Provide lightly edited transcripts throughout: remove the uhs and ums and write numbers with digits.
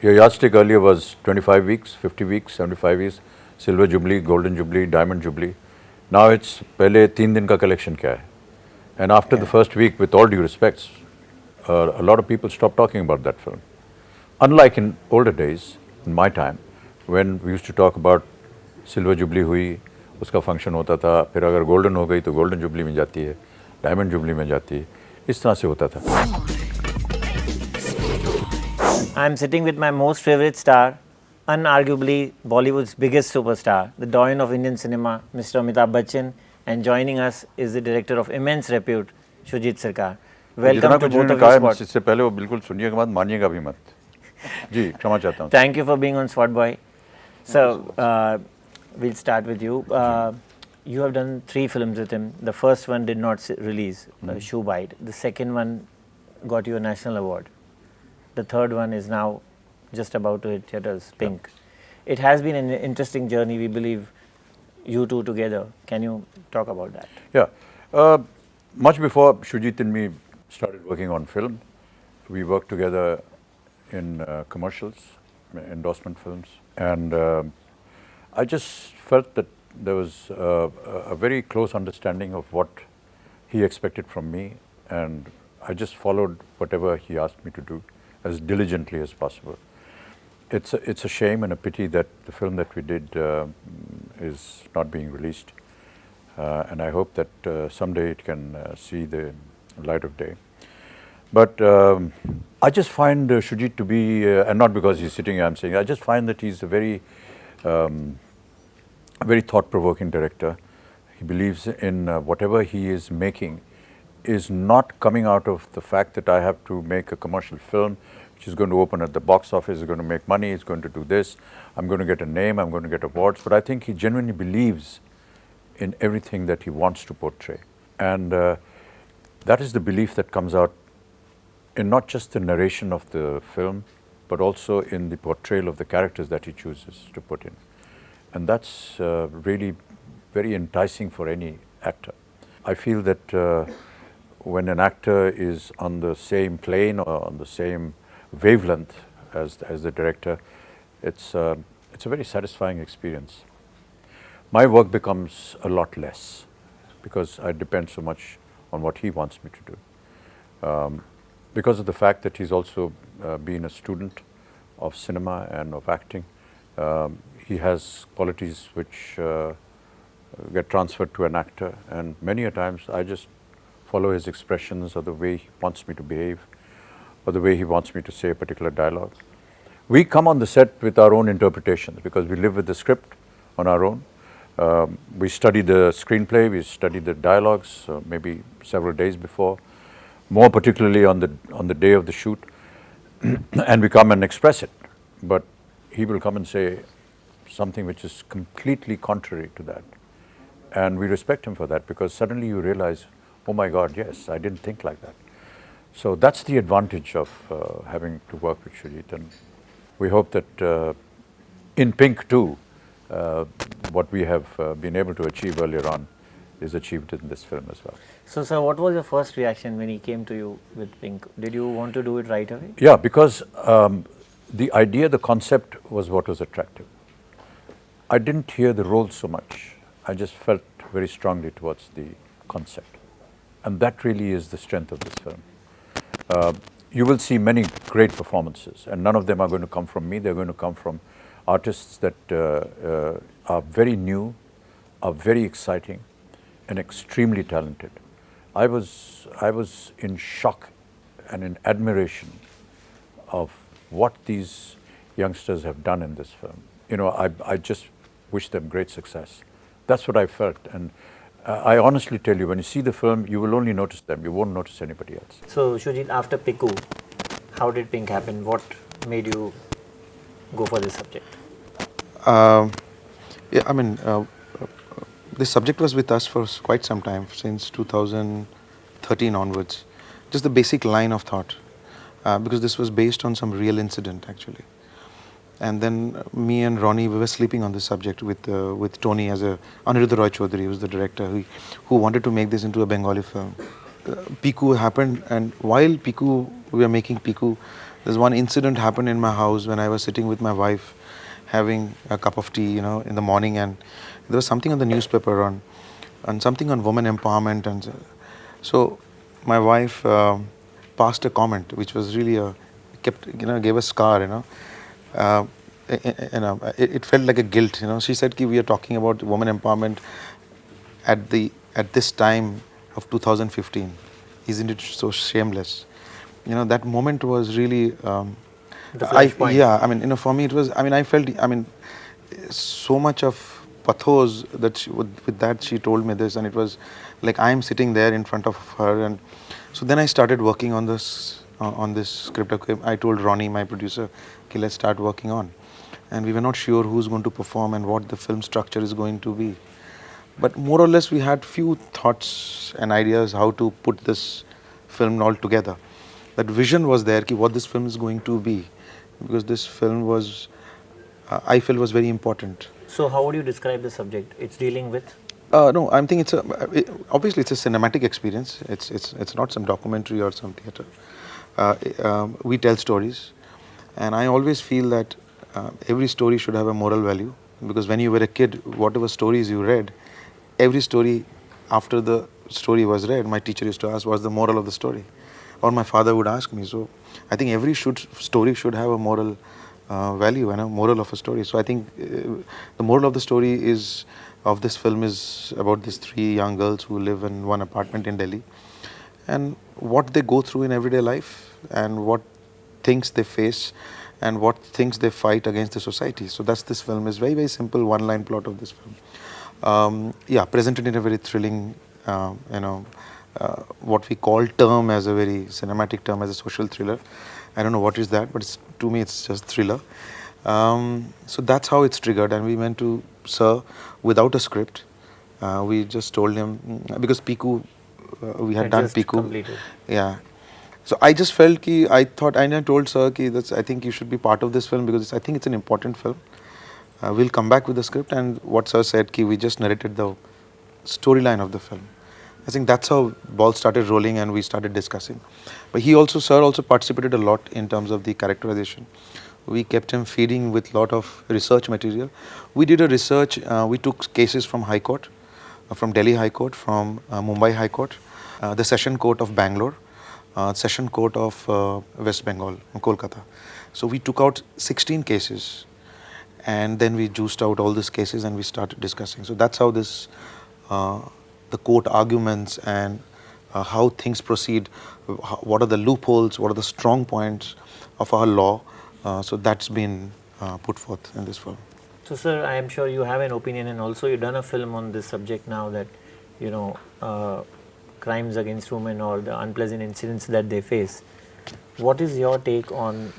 Your yardstick earlier was 25 weeks, 50 weeks, 75 weeks, Silver Jubilee, Golden Jubilee, Diamond Jubilee. Now it's पहले 3 दिन का collection क्या है? And after the first week, with all due respects, a lot of people stopped talking about that film. Unlike in older days, in my time, when we used to talk about Silver Jubilee हुई, उसका function होता था, फिर अगर Golden हो गई तो Golden Jubilee में जाती है, Diamond Jubilee में जाती है, इस तरह से होता था. I'm sitting with my most favorite star, unarguably Bollywood's biggest superstar, the doyen of Indian cinema, Mr. Amitabh Bachchan, and joining us is the director of immense repute, Shoojit Sircar. Welcome to both of you. Spot. इससे पहले वो बिल्कुल सुनिएगा मत, मानिएगा भी मत. जी, क्षमा चाहता हूँ. Thank you for being on SpotboyE. So, we'll start with you. You have done 3 films with him. The first one did not release, Shoe Bite. The second one got you a national award. The third one is now just about to hit theatres, Pink. It has been an interesting journey, we believe, you two together. Can you talk about that? Yeah. Much before Shoojit and me started working on film, we worked together in commercials, endorsement films. And I just felt that there was a very close understanding of what he expected from me. And I just followed whatever he asked me to do as diligently as possible. It's a shame and a pity that the film that we did is not being released, and I hope that someday it can see the light of day. But I just find Shoojit to be, and not because he's sitting here, I'm saying, I just find that he's a very thought-provoking director. He believes in whatever he is making is not coming out of the fact that I have to make a commercial film which is going to open at the box office, is going to make money, is going to do this, I'm going to get a name, I'm going to get awards. But I think he genuinely believes in everything that he wants to portray. And that is the belief that comes out in not just the narration of the film, but also in the portrayal of the characters that he chooses to put in. And that's really very enticing for any actor. I feel that when an actor is on the same plane or on the same wavelength as the director, it's a very satisfying experience. My work becomes a lot less because I depend so much on what he wants me to do. Because of the fact that he's also been a student of cinema and of acting, he has qualities which get transferred to an actor, and many a times I just follow his expressions or the way he wants me to behave or the way he wants me to say a particular dialogue. We come on the set with our own interpretations because we live with the script on our own. We study the screenplay, we study the dialogues maybe several days before, more particularly on the day of the shoot, and we come and express it. But he will come and say something which is completely contrary to that. And we respect him for that because suddenly you realize, oh my God, yes, I didn't think like that. So that's the advantage of having to work with Shoojit, and we hope that in Pink too, what we have been able to achieve earlier on is achieved in this film as well. So, sir, what was your first reaction when he came to you with Pink? Did you want to do it right away? Yeah, because the idea, the concept was what was attractive. I didn't hear the role so much. I just felt very strongly towards the concept. And that really is the strength of this film. You will see many great performances, and none of them are going to come from me. They're going to come from artists that are very new, are very exciting, and extremely talented. I was in shock and in admiration of what these youngsters have done in this film. You know, I just wish them great success. That's what I felt, and I honestly tell you, when you see the film, you will only notice them. You won't notice anybody else. So, Shoojit, after Piku, how did Pink happen? What made you go for this subject? Yeah, I mean, this subject was with us for quite some time, since 2013 onwards. Just the basic line of thought, because this was based on some real incident actually. And then me and Ronnie, we were sleeping on this subject with Tony as Aniruddha Roy Chaudhary, who was the director, who wanted to make this into a Bengali film. Piku happened, and while we were making Piku, There's one incident happened in my house when I was sitting with my wife having a cup of tea, in the morning, and there was something on the newspaper on something on women empowerment, and so my wife passed a comment which was really gave a scar, uh, it felt like a guilt, She said, "Ki we are talking about women empowerment at this time of 2015. Isn't it so shameless?" That moment was really. The flashpoint. Yeah, I mean, for me it was. I mean, I felt. I mean, so much of pathos that with that she told me this, and it was like I am sitting there in front of her, and so then I started working on this script. Okay, I told Ronnie, my producer, okay, let's start working on, and we were not sure who's going to perform and what the film structure is going to be, but more or less we had few thoughts and ideas how to put this film all together. That vision was there, what this film is going to be, because this film was, I felt, was very important. So how would you describe the subject? It's dealing with? No, I'm thinking obviously it's a cinematic experience. It's not some documentary or some theatre. We tell stories, and I always feel that every story should have a moral value, because when you were a kid, whatever stories you read, every story after the story was read, my teacher used to ask, what's the moral of the story? Or my father would ask me. So I think every story should have a moral value and a moral of a story. So I think the moral of the story of this film is about these 3 young girls who live in one apartment in Delhi, and what they go through in everyday life, and what things they face, and what things they fight against the society. So that's this film. Is very, very simple one-line plot of this film. Yeah, presented in a very thrilling, what we call term as a very cinematic term as a social thriller. I don't know what is that, but to me it's just thriller. So that's how it's triggered, and we went to Sir without a script. We just told him, because Piku, we had done Piku. Completed. Yeah. So I just felt I told Sir I think you should be part of this film, because I think it's an important film. We'll come back with the script, and what Sir said, we just narrated the storyline of the film. I think that's how ball started rolling, and we started discussing. But Sir also participated a lot in terms of the characterization. We kept him feeding with lot of research material. We did a research, we took cases from High Court, from Delhi High Court, from Mumbai High Court, the Session Court of Bangalore, Session Court of West Bengal, Kolkata. So we took out 16 cases, and then we juiced out all these cases and we started discussing. So that's how this, the court arguments and how things proceed, what are the loopholes, what are the strong points of our law. So that's been put forth in this film. So sir, I am sure you have an opinion, and also you've done a film on this subject now, that crimes against women or the unpleasant incidents that they face. What is your take on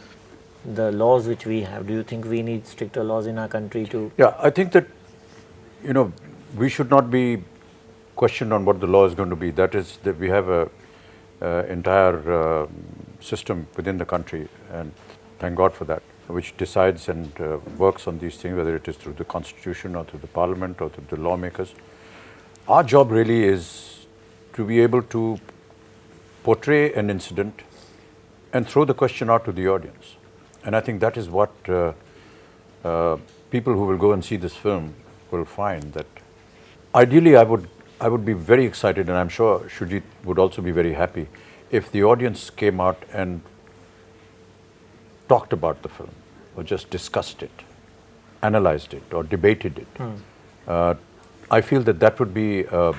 the laws which we have? Do you think we need stricter laws in our country to? Yeah, I think that, we should not be questioned on what the law is going to be. That is, that we have a entire system within the country, and thank God for that, which decides and works on these things, whether it is through the constitution or through the parliament or through the lawmakers. Our job really is to be able to portray an incident and throw the question out to the audience. And I think that is what people who will go and see this film will find, that ideally I would be very excited, and I'm sure Shoojit would also be very happy, if the audience came out and talked about the film, or just discussed it, analyzed it, or debated it. I feel that that would be a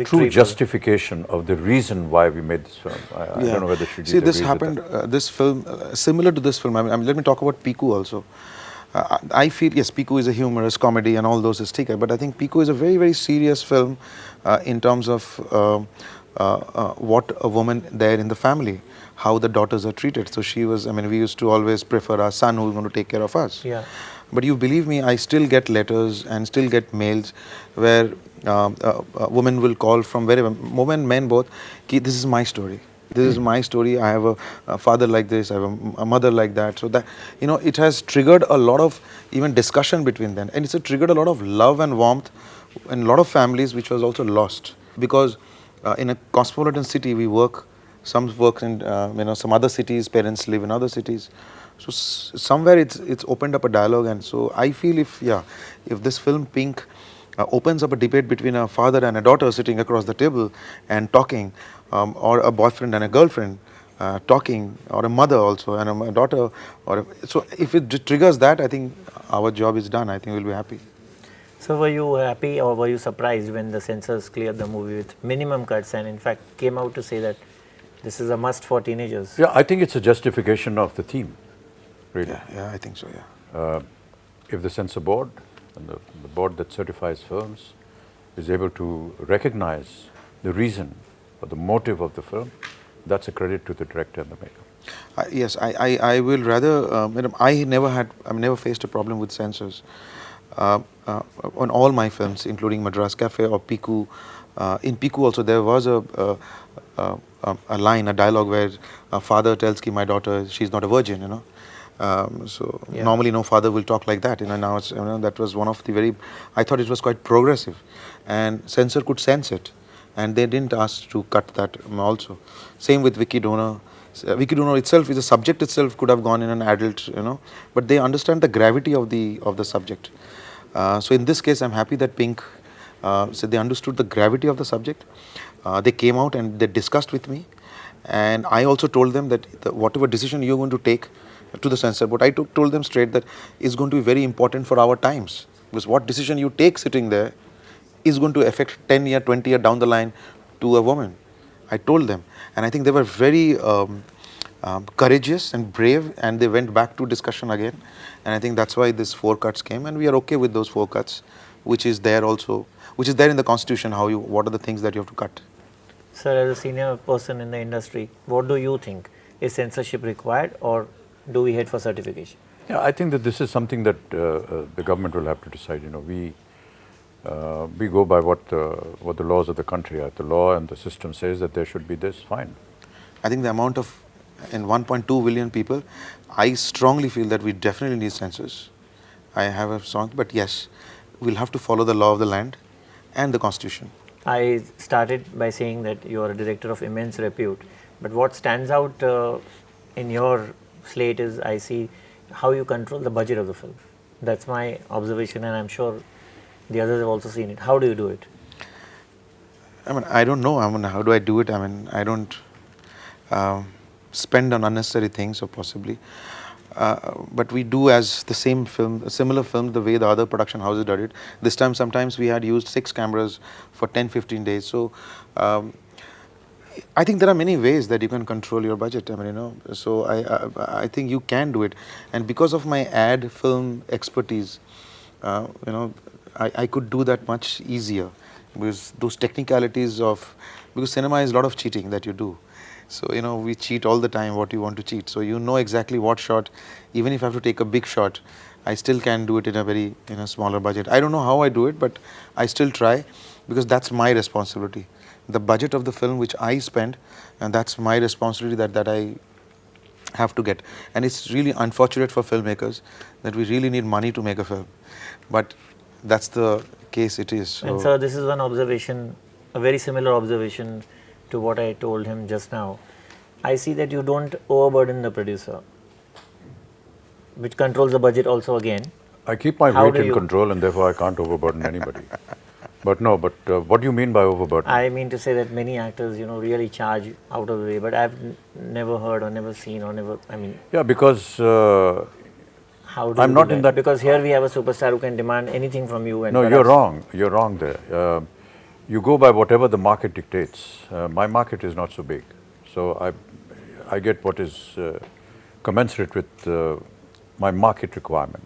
true justification of the reason why we made this film. I don't know whether Shoojit See, this agrees happened, with that. this film, similar to this film, I mean, let me talk about Piku also. I feel, yes, Piku is a humorous comedy and all those is taken, but I think Piku is a very, very serious film in terms of what a woman there in the family, how the daughters are treated. So she was, I mean, we used to always prefer our son who's going to take care of us. Yeah. But you believe me, I still get letters and still get mails where women will call from wherever, women, men both, this is my story. This is my story. I have a father like this, I have a mother like that. So that, it has triggered a lot of even discussion between them. And it's triggered a lot of love and warmth in a lot of families, which was also lost. Because in a cosmopolitan city, we work some works in some other cities, parents live in other cities. So somewhere it's opened up a dialogue, and so I feel if this film Pink opens up a debate between a father and a daughter sitting across the table and talking, or a boyfriend and a girlfriend talking, or a mother also and a daughter, so if it triggers that, I think our job is done. I think we'll be happy. So were you happy or were you surprised when the censors cleared the movie with minimum cuts and in fact came out to say that this is a must for teenagers? Yeah, I think it's a justification of the theme, really. Yeah, I think so, yeah. If the censor board and the board that certifies films is able to recognize the reason or the motive of the film, that's a credit to the director and the maker. Yes, I will rather, I've never faced a problem with censors. On all my films, including Madras Cafe or Piku. In Piku also there was a line, a dialogue where a father tells ki my daughter, she's not a virgin, normally no father will talk like that, now it's, that was one of the I thought it was quite progressive, and censor could sense it, and they didn't ask to cut that also. Same with Vicky Donor. Vicky Donor itself, the subject itself could have gone in an adult, but they understand the gravity of the subject. So in this case, I'm happy that Pink, so they understood the gravity of the subject. They came out and they discussed with me, and I also told them that whatever decision you're going to take to the censor board, I told them straight that it's going to be very important for our times, because what decision you take sitting there is going to affect 10 year, 20 year down the line to a woman. I told them, and I think they were very courageous and brave, and they went back to discussion again, and I think that's why these 4 cuts came, and we are okay with those 4 cuts, which is there also, which is there in the constitution, what are the things that you have to cut. Sir, as a senior person in the industry, what do you think? Is censorship required or do we head for certification? Yeah, I think that this is something that the government will have to decide. We go by what the laws of the country are. The law and the system says that there should be this, fine. I think the amount of, in 1.2 billion people, I strongly feel that we definitely need censors. I have a strong, but yes, we'll have to follow the law of the land and the constitution. I started by saying that you are a director of immense repute, but what stands out in your slate is I see how you control the budget of the film. That's my observation, and I'm sure the others have also seen it. How do you do it? I don't know. How do I do it? I don't spend on unnecessary things, or possibly. But we do as the same film, similar film, the way the other production houses did it. This time, sometimes we had used 6 cameras for 10-15 days. So, I think there are many ways that you can control your budget. So I think you can do it. And because of my ad film expertise, I could do that much easier, because those technicalities because cinema is a lot of cheating that you do. So, we cheat all the time what you want to cheat. So, exactly what shot, even if I have to take a big shot, I still can do it in a very, smaller budget. I don't know how I do it, but I still try, because that's my responsibility. The budget of the film which I spend, and that's my responsibility that I have to get. And it's really unfortunate for filmmakers that we really need money to make a film. But that's the case it is. So. And sir, this is one observation, a very similar observation to what I told him just now. I see that you don't overburden the producer, which controls the budget also again. I keep my weight in control, and therefore I can't overburden anybody. But no, what do you mean by overburden? I mean to say that many actors, really charge out of the way, but I've never heard or never seen or never, Yeah, because how do I'm not in that. Because here we have a superstar who can demand anything from you. And no, you're wrong. You're wrong there. You go by whatever the market dictates. My market is not so big, so I get what is commensurate with my market requirement.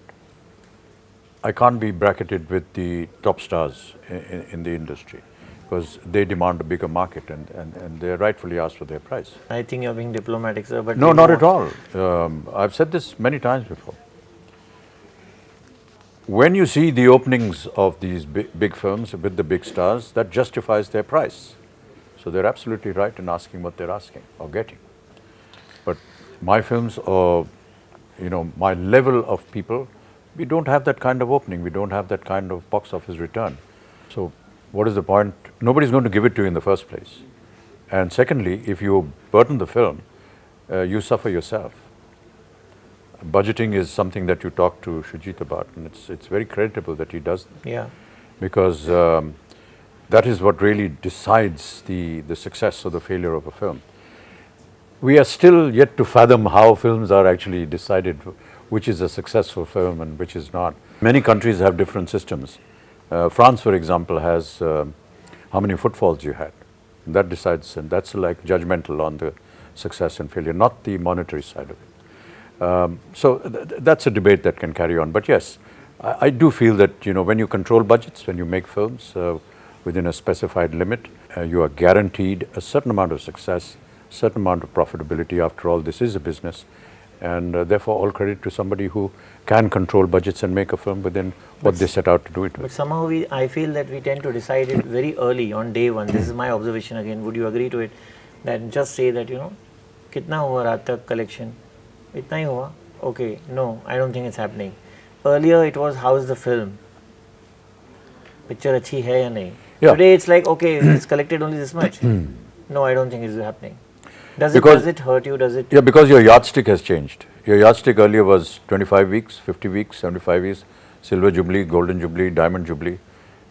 I can't be bracketed with the top stars in the industry, because they demand a bigger market, and they rightfully ask for their price. I think you're being diplomatic, sir. But no, not at all. I've said this many times before. When you see the openings of these big films with the big stars, that justifies their price. So they're absolutely right in asking what they're asking or getting. But my films, or my level of people, we don't have that kind of opening. We don't have that kind of box office return. So what is the point? Nobody's going to give it to you in the first place. And secondly, if you burden the film, you suffer yourself. Budgeting is something that you talk to Shoojit about, and it's very creditable that he does that. Yeah. Because that is what really decides the success or the failure of a film. We are still yet to fathom how films are actually decided, which is a successful film and which is not. Many countries have different systems. France, for example, has how many footfalls you had. That decides, and that's like judgmental on the success and failure, not the monetary side of it. So that's a debate that can carry on. But yes, I do feel that, you know, when you control budgets, when you make films within a specified limit, you are guaranteed a certain amount of success, certain amount of profitability. After all, this is a business, and therefore all credit to somebody who can control budgets and make a film within what they set out to do it with. But somehow I feel that we tend to decide it very early on day one. This is my observation again. Would you agree to it? That just say that, you know, कितना हुआ रात तक collection? इतना ही हुआ? Okay, no, I don't think it's happening. Earlier it was, how is the film? Picture अच्छी है या नहीं? Yeah. Today it's like, okay, it's collected only this much. No, I don't think it's happening. Does it hurt you? Does it? Yeah, because your yardstick has changed. Your yardstick earlier was 25 weeks, 50 weeks, 75 weeks, Silver Jubilee, Golden Jubilee, Diamond Jubilee.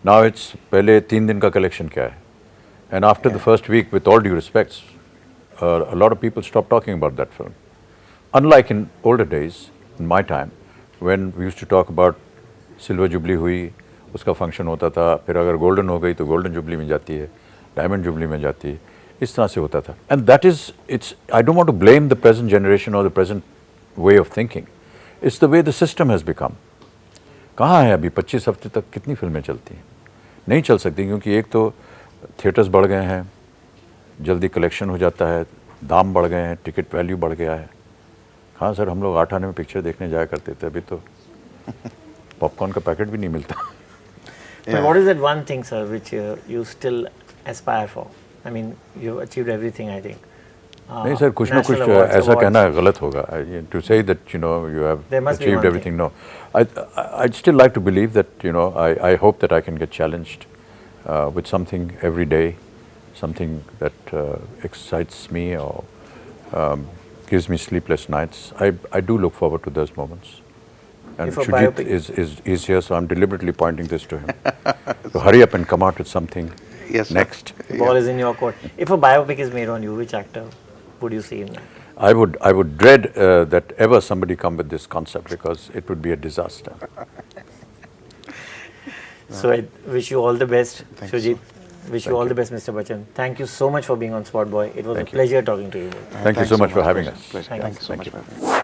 Now it's पहले 3 दिन का collection क्या है? And after the first week, with all due respects, a lot of people stopped talking about that film. Unlike in older days, in my time, when we used to talk about Silver Jubilee हुई, उसका function होता था, फिर अगर Golden हो गई तो Golden Jubilee में जाती है, Diamond Jubilee में जाती है, इस तरह से होता था. And that is, I don't want to blame the present generation or the present way of thinking. It's the way the system has become. कहाँ है अभी 25 हफ्ते तक कितनी फिल्में चलती हैं? नहीं चल सकती, क्योंकि एक तो थिएटर्स बढ़ गए हैं, जल्दी कलेक्शन हो जाता है, दाम बढ़ गए हैं, टिकट वैल्यू बढ़ गया है. हाँ सर, हम लोग 8 आने में पिक्चर देखने जाया करते थे, अभी तो पॉपकॉर्न का पैकेट भी नहीं मिलता. But what is that one thing, sir, which you still aspire for? I mean, you've achieved everything, I think. नहीं सर, कुछ ना कुछ ऐसा कहना गलत होगा. To say that, you know, you have achieved everything, no. I'd still like to believe that, you know, I hope that I can get challenged with something every day, something that excites me or gives me sleepless nights. I do look forward to those moments. And Shoojit is here, so I'm deliberately pointing this to him. So hurry up and come out with something next. The ball is in your court. If a biopic is made on you, which actor would you see in that? I would dread that ever somebody come with this concept, because it would be a disaster. So I wish you all the best, Shoojit. Wish you all you. the best, Mr. Bachchan. Thank you so much for being on SpotboyE. It was Thank a you. pleasure talking to you. Thank you so much for having us. Thank you so much.